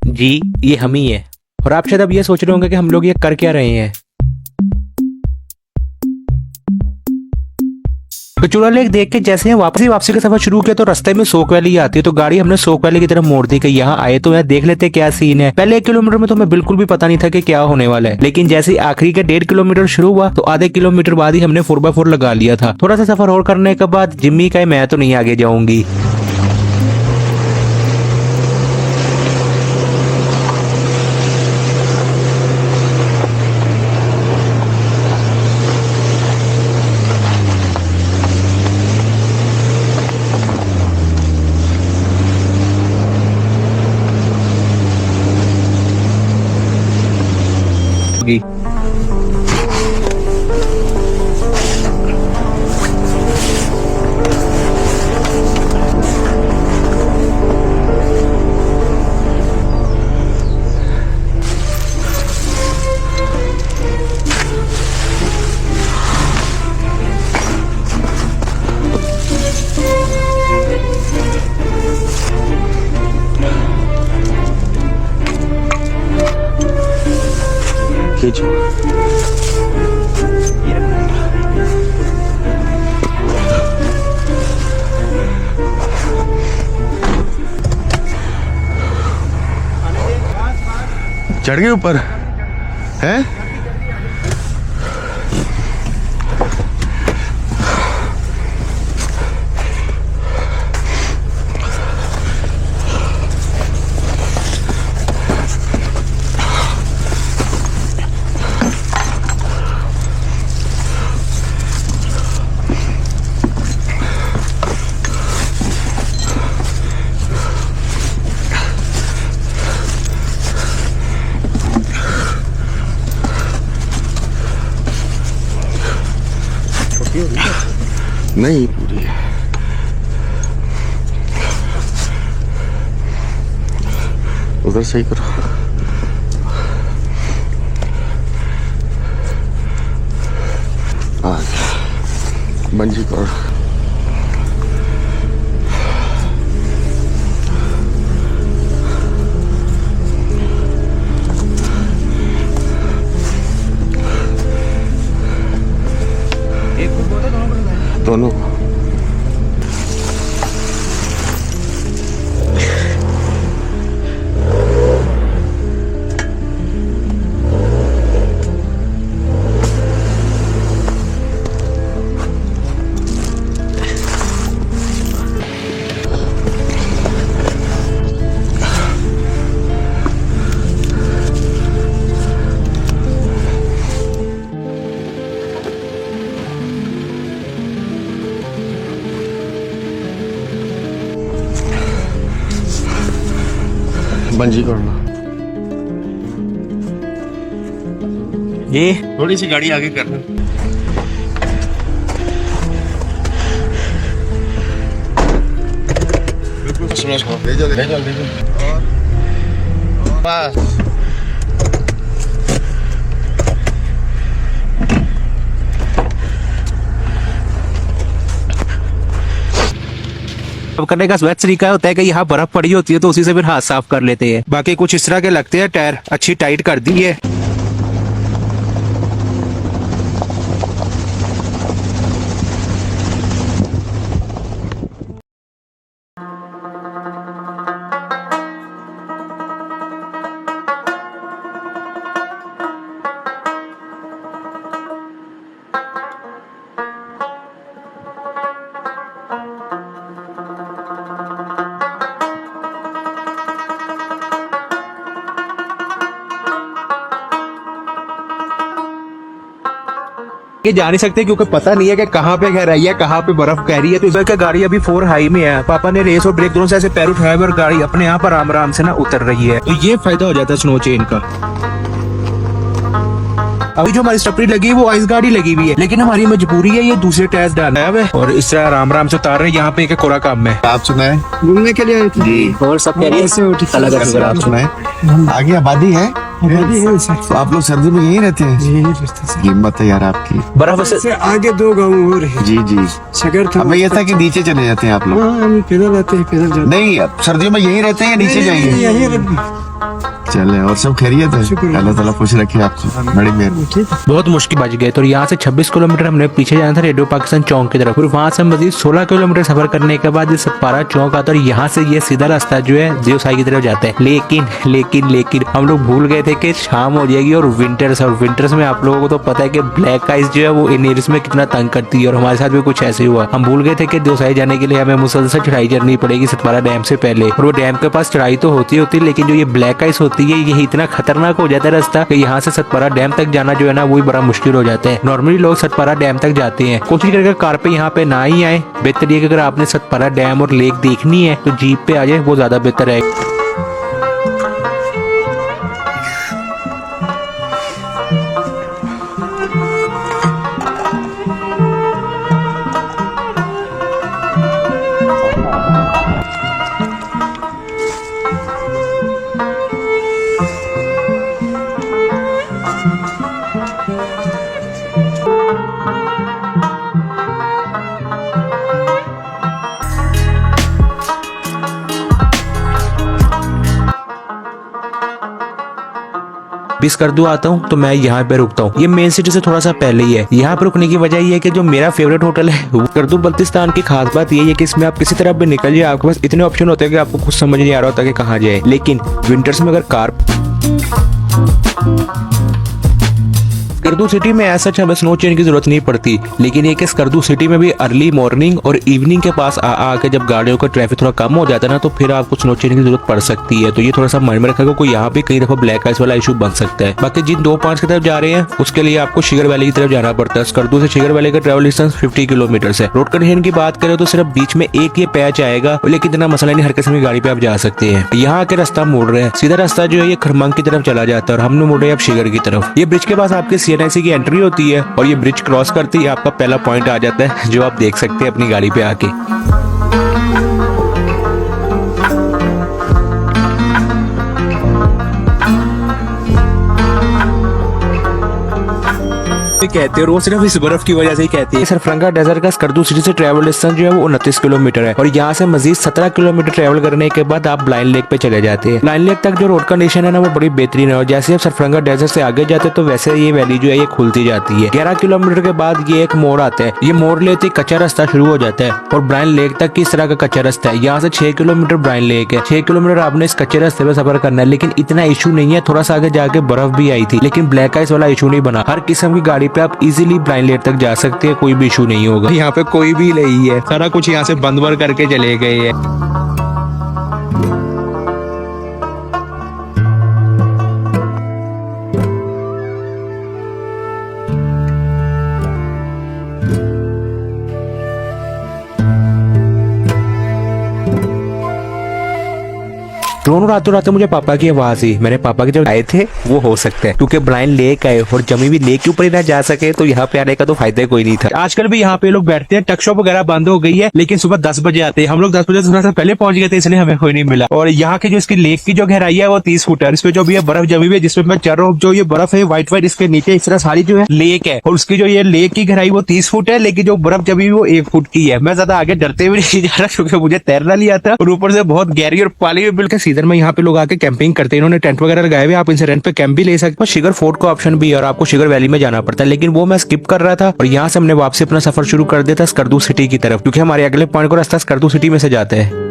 जी ये हम ही है। और आप शायद अब ये सोच रहे होंगे कि हम लोग ये कर क्या रहे हैं। तो चूड़ा लेक देख के जैसे हैं वापसी का सफर शुरू किया तो रास्ते में सोक वैली आती है। तो गाड़ी हमने सोक वैली की तरफ मोड़ दी कि यहाँ आए तो यहाँ देख लेते क्या सीन है। पहले 1 किलोमीटर में तो हमें बिल्कुल भी पता नहीं था कि क्या होने वाला है, लेकिन जैसे ही आखिरी के 1.5 किलोमीटर शुरू हुआ तो आधे किलोमीटर बाद ही हमने 4x4 लगा लिया था। थोड़ा सा सफर और करने के बाद जिम्मी का मैं तो नहीं आगे जाऊंगी। चढ़ गए ऊपर हैं? नहीं पूरी है। उधर सही करो। आ गया बंजी करो। दोनों बंजी कर लो। ये थोड़ी सी गाड़ी आगे करना। बिल्कुल सुनो सुनो। ले जाओ ले जाओ ले जाओ। बस करने का स्वेट तरीका होता है कि यहाँ बर्फ पड़ी होती है तो उसी से फिर हाथ साफ कर लेते हैं। बाकी कुछ इस तरह के लगते हैं। टायर अच्छी टाइट कर दी है। ये जा नहीं सकते क्योंकि पता नहीं है कि कहाँ पे गहराई है, कहाँ पे बर्फ कह रही है। तो इस वजह गाड़ी अभी 4 हाई में है। पापा ने रेस और ब्रेक दोनों से ऐसे पैर उठाए और गाड़ी अपने आप आराम से ना उतर रही है। तो ये फायदा हो जाता है स्नो चेन का। अभी जो हमारी स्टपरी लगी है वो आइस गाड़ी लगी हुई है, लेकिन हमारी मजबूरी है ये दूसरे टायर्स डालना है और इस तरह आराम से उतार रहे हैं। यहाँ पे एक कोरा काम है। आप सुनाए घूमने के लिए जी और सब कह रही है अलग आप सुनाए आगे आबादी है। आबादी है सर। तो आप लोग सर्दी में यहीं रहते हैं? यही रहता सर। हिम्मत है यार आपकी। बर्फ से आगे 2 गाँव और है। जी जी। सगर था। हमें ये था कि नीचे चले जाते हैं आप लोग। हाँ, हम पैदल आते हैं, पैदल जाते नहीं, अब सर्दियों में यहीं रहते हैं या नीचे हैं। जाएंगे? यहीं रहते चले, और सब खैरियत है? शुक्र। अल्लाह ताला खुश रखे आपको, बड़ी मेहरबानी। हैं। ठीक है। बहुत मुश्किल बच गए। तो यहाँ से 26 किलोमीटर हमने पीछे जाना था रेडियो पाकिस्तान चौक की तरफ, फिर वहाँ से मजीद 16 किलोमीटर सफर करने के बाद ये सतपारा चौक आता है और यहाँ से ये सीधा रास्ता जो है देवसाई की तरफ जाता है। लेकिन हम लोग भूल गए थे कि शाम हो जाएगी और विंटर्स में आप लोगों को तो पता है कि ब्लैक आइस जो है वो इन एरियाज में कितना तंग करती है और हमारे साथ भी कुछ ऐसे ही हुआ। हम भूल गए थे कि देवसाई जाने के लिए हमें मुसलसल चढ़ाई करनी पड़ेगी सतपारा डैम से पहले, और वो डैम के पास चढ़ाई तो होती लेकिन जो ये ब्लैक आइस होती है ये इतना खतरनाक हो जाता है रास्ता कि यहाँ से सतपारा डैम तक जाना जो है ना वो बड़ा मुश्किल हो जाता है। नॉर्मली लोग सतपारा डैम तक जाते हैं, कोशिश करके कार पे यहाँ पे ना ही आए। बेहतर ये कि अगर आपने सतपारा डैम और लेक देखनी है तो जीप पे आ जाए, वो ज्यादा बेहतर है। स्कर्दू आता हूँ तो मैं यहाँ पे रुकता हूँ। ये मेन सिटी से थोड़ा सा पहले ही है। यहाँ पे रुकने की वजह ये है कि जो मेरा फेवरेट होटल है वो स्कर्दू बल्तिस्तान की खास बात ये है कि इसमें आप किसी तरफ भी निकल जाए आपके पास इतने ऑप्शन होते हैं कि आपको कुछ समझ नहीं आ रहा होता कि कहाँ जाए। लेकिन विंटर्स में अगर कार स्कर्दू सिटी में ऐसा हमें स्नो चेन की जरूरत नहीं पड़ती, लेकिन एक स्कर्दू सिटी में भी अर्ली मॉर्निंग और इवनिंग के पास आके जब गाड़ियों का ट्रैफिक थोड़ा कम हो जाता है ना तो फिर आपको स्नो चेन की जरूरत पड़ सकती है। तो ये थोड़ा सा माइंड में रखा कोई यहाँ पे कई दफा ब्लैक आइस वाला इशू बन सकता है। बाकी जिन 2-5 की तरफ जा रहे हैं उसके लिए आपको शिगर वैली की तरफ जाना पड़ता है। स्कर्दू से शिगर वैली का ट्रेवल डिस्टेंस 50 किलोमीटर है। रोड कंडीशन की बात करें तो सिर्फ बीच में एक ये पैच आएगा, लेकिन इतना मसला नहीं, हर किस्म की गाड़ी पे आप जा सकते हैं। यहाँ आके रास्ता मोड़ रहे हैं, सीधा रास्ता जो है ये खरमंग की तरफ चला जाता है और हमने मोड़े अब शिगर की तरफ। ये ब्रिज के पास आपके CNIC की एंट्री होती है और ये ब्रिज क्रॉस करती है आपका पहला पॉइंट आ जाता है जो आप देख सकते हैं अपनी गाड़ी पे आके। कहते हैं, वो सिर्फ इस बर्फ की वजह से ही कहती है। सरफरंगा डेजर्ट का स्कर्दू सिटी से ट्रैवल डिस्टेंस जो है वो 29 किलोमीटर है और यहाँ से मजीद 17 किलोमीटर ट्रैवल करने के बाद आप ब्लाइंड लेक पे चले जाते हैं। ब्लाइंड लेक तक जो रोड कंडीशन है ना वो बड़ी बेहतरीन है और जैसे आप सरफरंगा डेजर्ट से आगे जाते हैं तो वैसे ये वैली जो है ये खुलती जाती है। 11 किलोमीटर के बाद ये एक मोड़ आता है, ये मोड़ लेते कच्चा रास्ता शुरू हो जाता है और ब्लाइंड लेक तक किस तरह का कच्चा रास्ता है। यहाँ से 6 किलोमीटर ब्लाइंड लेक है, 6 किलोमीटर आपने इस कच्चे रास्ते पे सफर करना है। लेकिन इतना इशू नहीं है, थोड़ा सा आगे जाके बर्फ भी आई थी लेकिन ब्लैक आइस वाला इशू नहीं बना। हर किस्म की गाड़ी पे आप इजीली ब्लाइंड लेक तक जा सकते हैं, कोई भी इशू नहीं होगा। यहाँ पे कोई भी नहीं है, सारा कुछ यहाँ से बंद करके चले गए हैं। दोनों रातों रात मुझे पापा की आवाज ही, मेरे पापा के जब आए थे वो हो सकता है क्योंकि ब्लाइंड लेक आए और जमी भी लेक के ऊपर ही ना जा सके तो यहाँ पे आने का तो फायदा कोई नहीं था। आजकल भी यहाँ पे लोग बैठते हैं, टक शॉप वगैरह बंद हो गई है लेकिन सुबह 10 बजे आते हैं। हम लोग 10 बजे थोड़ा सा पहले पहुंच गए थे इसलिए हमें कोई नहीं मिला। और यहाँ की जो इसकी लेक की जो गहराई है वो 30 फुट है। इसमें जो भी बर्फ जमी हुई है जिसमें मैं चल रहा हूँ, जो ये बर्फ है व्हाइट इसके नीचे इस तरह सारी जो है लेक है और उसकी जो ये लेक की गहराई वो 30 फुट है, लेकिन जो बर्फ जमी हुई वो 1 फुट की है। मैं ज्यादा आगे डरते हुए नहीं जा रहा क्योंकि मुझे तैरना नहीं आता और ऊपर से बहुत गहरी और पानी भी बिल्कुल। सीजन में यहाँ पे लोग आके कैंपिंग करते हैं, इन्होंने टेंट वगैरह लगाए हुए, आप इनसे रेंट पे कैंप भी ले सकते हो। शिगर फोर्ट का ऑप्शन भी है और आपको शिगर वैली में जाना पड़ता है, लेकिन वो मैं स्किप कर रहा था और यहाँ से हमने वापसी अपना सफर शुरू कर दिया था स्कर्दू सिटी की तरफ क्योंकि हमारे अगले पॉइंट को रास्ता स्कर्दू सिटी में से जाता है।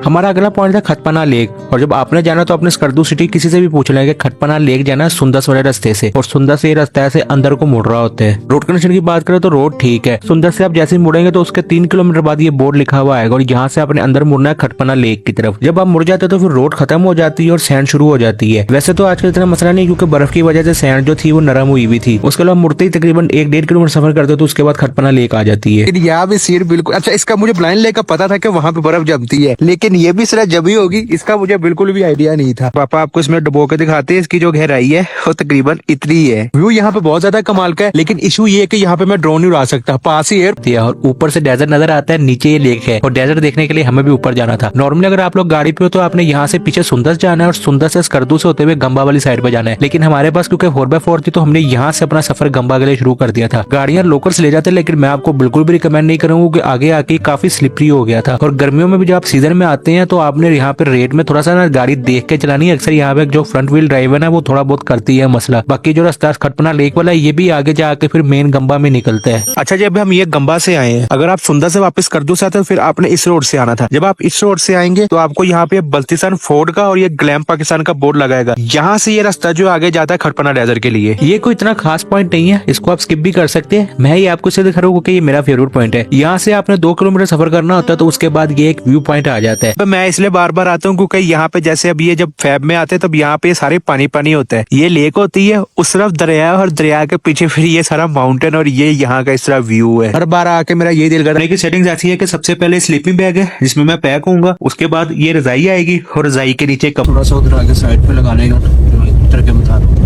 हमारा अगला पॉइंट था खटपना लेक और जब आपने जाना तो अपने स्कर्दू सिटी किसी से भी पूछ लेंगे खटपना लेक जाना सुंदस वाले रास्ते से और सुंदस से ये रास्ता ऐसे अंदर को मुड़ रहा होता है। रोड कंडीशन की बात करें तो रोड ठीक है। सुंदस से आप जैसे ही मुड़ेंगे तो उसके 3 किलोमीटर बाद ये बोर्ड लिखा हुआ आएगा और यहाँ से आपने अंदर मुड़ना है खटपना लेक की तरफ। जब आप मुड़ जाते तो फिर रोड खत्म हो जाती है और सैंड शुरू हो जाती है। वैसे तो आजकल इतना मसला नहीं क्योंकि बर्फ की वजह से सैंड जो थी वो नरम हुई भी थी। उसके अलावा मुड़ते ही तकरीबन 1-1.5 किलोमीटर सफर करते तो उसके बाद खटपना लेक आ जाती है। यहाँ भी सीट बिल्कुल अच्छा, इसका मुझे ब्लाइंड लेक का पता था कि वहाँ पे बर्फ जमती है, लेकिन ये भी सिर्फ जब ही होगी, इसका मुझे बिल्कुल भी आइडिया नहीं था। पापा आपको इसमें डुबो के दिखाते हैं, इसकी जो गहराई है वो तकरीबन इतनी ही है। व्यू यहाँ पे बहुत ज्यादा कमाल का है, लेकिन इशू ये है कि यहाँ पे मैं ड्रोन नहीं उड़ा सकता, पास ही एयर दिया और ऊपर से डेजर्ट नजर आता है, नीचे ये लेक है और डेजर्ट देखने के लिए हमें भी ऊपर जाना था। नॉर्मली अगर आप लोग गाड़ी पे हो तो आपने यहाँ से पीछे सुंदर जाना है और सुंदर से स्कर्दू से होते हुए गंबा वाली साइड पे जाना है, लेकिन हमारे पास क्योंकि 4x4 थी तो हमने यहाँ से अपना सफर गंबा के लिए शुरू कर दिया था। गाड़ियां लोकल्स ले जाते, लेकिन मैं आपको बिल्कुल भी रिकमेंड नहीं करूंगा कि आगे आके काफी स्लिपरी हो गया था। और गर्मियों में भी जब आप सीजन में आते हैं तो आपने यहाँ पे रेट में थोड़ा सा ना गाड़ी देख के चलानी है। अक्सर यहाँ पे जो फ्रंट व्हील ड्राइव है ना वो थोड़ा बहुत करती है मसला। बाकी जो रास्ता खटपना लेक वाला है ये भी आगे जाके फिर मेन गंबा में निकलता है। अच्छा, जब हम ये गंबा से आए हैं, अगर आप सुंदर से वापस स्कर्दू से आते हो फिर आपने इस रोड से आना था। जब आप इस रोड से आएंगे तो आपको यहाँ पे बल्तिस्तान फोर्ट का और ये ग्लैम पाकिस्तान का बोर्ड लगाएगा। यहाँ से ये रास्ता जो आगे जाता है खटपना डेजर्ट के लिए। ये कोई इतना खास पॉइंट नहीं है, इसको आप स्किप भी कर सकते हैं। मैं ये आपको सिर्फ दिखा रहा हूँ कि ये मेरा फेवरेट पॉइंट है। यहाँ से आपने 2 किलोमीटर सफर करना होता है तो उसके बाद ये एक व्यू पॉइंट आ जाता है। तो मैं इसलिए बार बार आता हूँ क्योंकि यहाँ पे जैसे अब ये जब फैब में आते हैं तब यहाँ पे सारे पानी पानी होता है। ये लेक होती है, उस तरफ दरिया और दरिया के पीछे फिर ये सारा माउंटेन और ये यहाँ का इस तरह व्यू है। हर बार आके मेरा ये दिल करता है कि सेटिंग्स ऐसी है कि सबसे पहले स्लीपिंग बैग है जिसमें मैं पैक होऊंगा, उसके बाद ये रजाई आएगी और रजाई के नीचे कपड़ा सा उधर आगे साइड पे लगाने का उतर के बता रहा हूँ।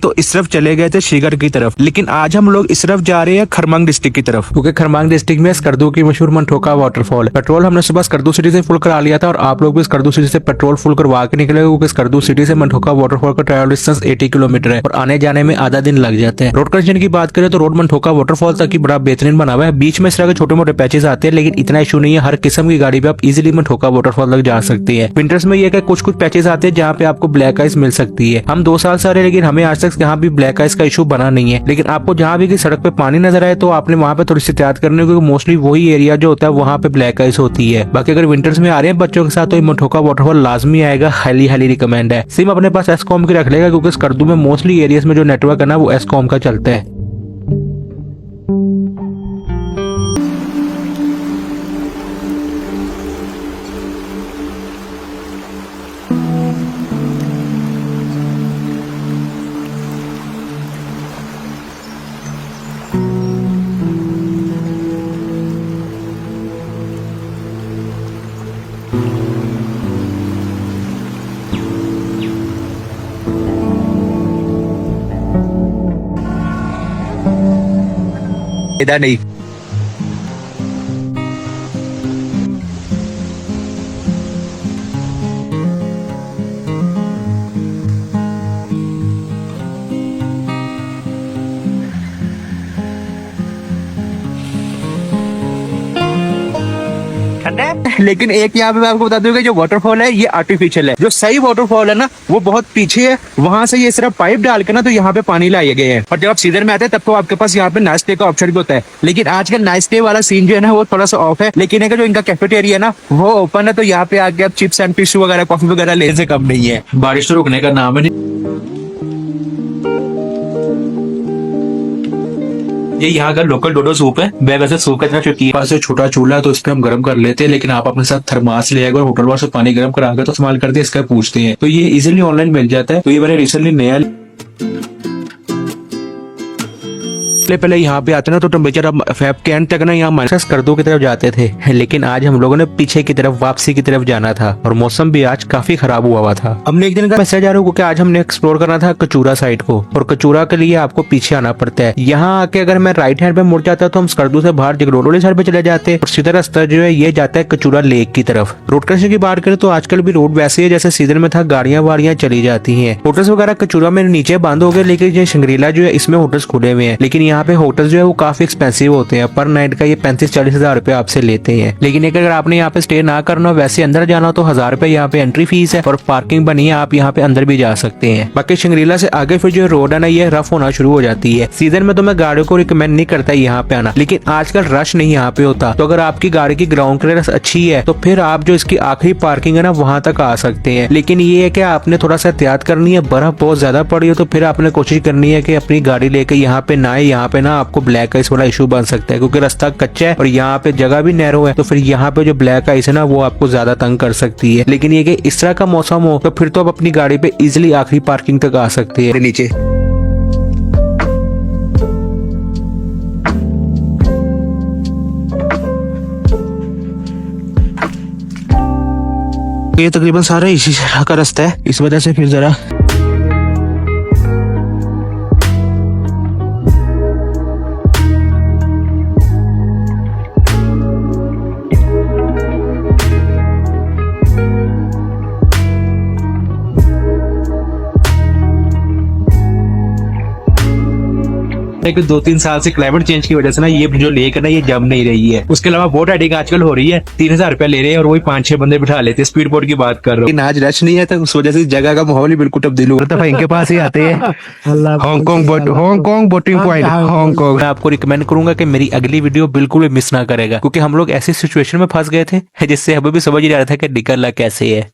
तो इस तरफ चले गए थे श्रीगढ़ की तरफ, लेकिन आज हम लोग इस तरफ जा रहे हैं खरमांग डिस्ट्रिक्ट की तरफ, क्योंकि खरमांग डिस्ट्रिक्ट में स्कर्दू की मशहूर मनठोका वाटरफॉल। पेट्रोल हमने सुबह स्कर्दू सिटी से फुल करा लिया था और आप लोग भी स्कर्दू सिटी से पेट्रोल फुल करवा के निकले, क्योंकि स्कर्दू सिटी से मनठोका वाटरफॉल का ट्रैवल डिस्टेंस 80 किलोमीटर है और आने जाने में आधा दिन लग जाते हैं। रोड कंडीशन की बात करें तो रोड मनठोका वाटरफॉल तक की बड़ा बेहतरीन बना हुआ है। बीच में इस तरह के छोटे मोटे पैचेस आते हैं, लेकिन इतना इशू नहीं है। हर किस्म की गाड़ी पे आप इजिली मनठोका वाटरफॉल तक जा सकती है। विंटर्स में ये कुछ कुछ पैचेस आते हैं जहाँ पे आपको ब्लैक आइस मिल सकती है। हम 2 साल से आ रहे हैं, लेकिन हमें आज तक यहाँ भी ब्लैक आइस का इशू बना नहीं है। लेकिन आपको जहाँ भी कि सड़क पे पानी नजर आए तो आपने वहाँ पे थोड़ी सी एहतियात करनी है, क्योंकि मोस्टली वही एरिया जो होता है वहाँ पे ब्लैक आइस होती है। बाकी अगर विंटर्स में आ रहे हैं बच्चों के साथ तो मनठोका वाटरफॉल लाजमी आएगा, हाईली रिकमेंड है। सिम अपने पास एसकॉम की रख लेगा, क्योंकि स्कर्दू में मोस्टली एरियाज में जो नेटवर्क है ना वो एसकॉम का चलता है। इधर नहीं, लेकिन एक यहाँ पे मैं आपको बता दूं कि जो वाटरफॉल है ये आर्टिफिशियल है। जो सही वाटरफॉल है ना वो बहुत पीछे है, वहां से ये सिर्फ पाइप डाल के ना तो यहाँ पे पानी लाए गए हैं। और जब आप सीजन में आते हैं तब तो आपके पास यहाँ पे नाइट स्टे का ऑप्शन भी होता है, लेकिन आजकल नाइट स्टे वाला सीन जो है ना वो थोड़ा सा ऑफ है। लेकिन अगर जो इनका कैफेटेरिया है ना वो ओपन है, तो यहाँ पे आके आप चिप्स एंड टिश्यू वगैरह कॉफी वगैरह लेने से कम नहीं है। बारिश तो रुकने का नाम है नहीं। ये यहाँ का लोकल डोडो सूप है। मैं वैसे सूप का इतना शौकीन, पास से छोटा चूल्हा है तो इस पे हम गर्म कर लेते हैं, लेकिन आप अपने साथ थर्मास ले आएगा और होटल वाले से पानी गर्म करा कर तो इस्तेमाल करते हैं, इसका पूछते हैं। तो ये इजीली ऑनलाइन मिल जाता है। तो ये मैंने रिसेंटली नया पहले यहाँ पे आते ना तो टेम्परेचर अब फेब के एंड तक ना यहाँ माइनस स्कर्दू की तरफ जाते थे, लेकिन आज हम लोगों ने पीछे की तरफ वापसी की तरफ जाना था और मौसम भी आज काफी खराब हुआ था। हमने एक दिन का मैसेज आ रहा है कि आज हमने एक्सप्लोर करना था कचूरा साइड को, और कचूरा के लिए आपको पीछे आना पड़ता है। यहाँ आके अगर मैं राइट हैंड पे मुड़ जाता तो हम स्कर्दू से बाहर जगरोड वाली साइड पे चले जाते और सीधा रास्ता जो है ये जाता है कचूरा लेक की तरफ। रोड कंडीशन की बात करें तो आजकल भी रोड वैसे है जैसे सीजन में था, गाड़ियां वाड़ियां चली जाती है। होटल्स वगैरह कचूरा में नीचे बंद हो गए, लेकिन ये शंग्रीला जो है इसमें होटल्स खुले हुए हैं। लेकिन यहाँ पे होटल्स जो है काफी एक्सपेंसिव होते हैं, पर नाइट का ये 35-40 हजार रुपए आपसे लेते हैं। लेकिन अगर आपने यहाँ पे स्टे ना करना, वैसे अंदर जाना हो तो 1000 रुपए यहाँ पे एंट्री फीस है और पार्किंग बनी है, आप यहाँ पे अंदर भी जा सकते हैं। बाकी शंग्रीला से आगे फिर जो रोड है ना ये रफ होना शुरू हो जाती है। सीजन में तो मैं गाड़ियों को रिकमेंड नहीं करता यहाँ पे आना, लेकिन आजकल रश नहीं यहाँ पे होता। तो अगर आपकी गाड़ी की ग्राउंड क्लियरेंस अच्छी है तो फिर आप जो इसकी आखिरी पार्किंग है ना वहां तक आ सकते हैं। लेकिन ये है कि आपने थोड़ा सा एहतियात करनी है, बर्फ बहुत ज्यादा पड़ी हो तो फिर आपने कोशिश करनी है कि अपनी गाड़ी लेके यहाँ पे ना आए। यहाँ पे ना आपको ब्लैक आइस वाला इशू बन सकता है, क्योंकि रास्ता कच्चा है और यहाँ पे जगह भी नैरो है, तो फिर यहाँ पे जो ब्लैक आइस है ना वो आपको ज्यादा तंग कर सकती है। लेकिन ये कि इस तरह का मौसम हो तो फिर तो आप अपनी गाड़ी पे इजिली आखिरी पार्किंग तक आ सकते हैं। नीचे ये तकरीबन सारा इसी तरह का रास्ता है, इस वजह से फिर जरा कि 2-3 साल से क्लाइमेट चेंज की वजह से ना ये जो लेक है ना ये जम नहीं रही है। उसके अलावा बोट राइडिंग आजकल हो रही है, 3000 रुपया ले रहे हैं और वही 5-6 बंदे बिठा लेते हैं। स्पीड बोट की बात कर रहा हूँ, लेकिन आज रश नहीं है तो उस वजह से जगह का माहौल ही बिल्कुल तब्दील हुआ। दफा इनके पास ही आते हैं हांगकांग बोटिंग पॉइंट हांगकांग। मैं आपको रिकमेंड करूंगा कि मेरी अगली वीडियो बिल्कुल भी मिस ना करेगा, क्योंकि हम लोग ऐसी सिचुएशन में फंस गए थे जिससे हमें भी समझ नहीं आ रहा था कि निकलना कैसे है।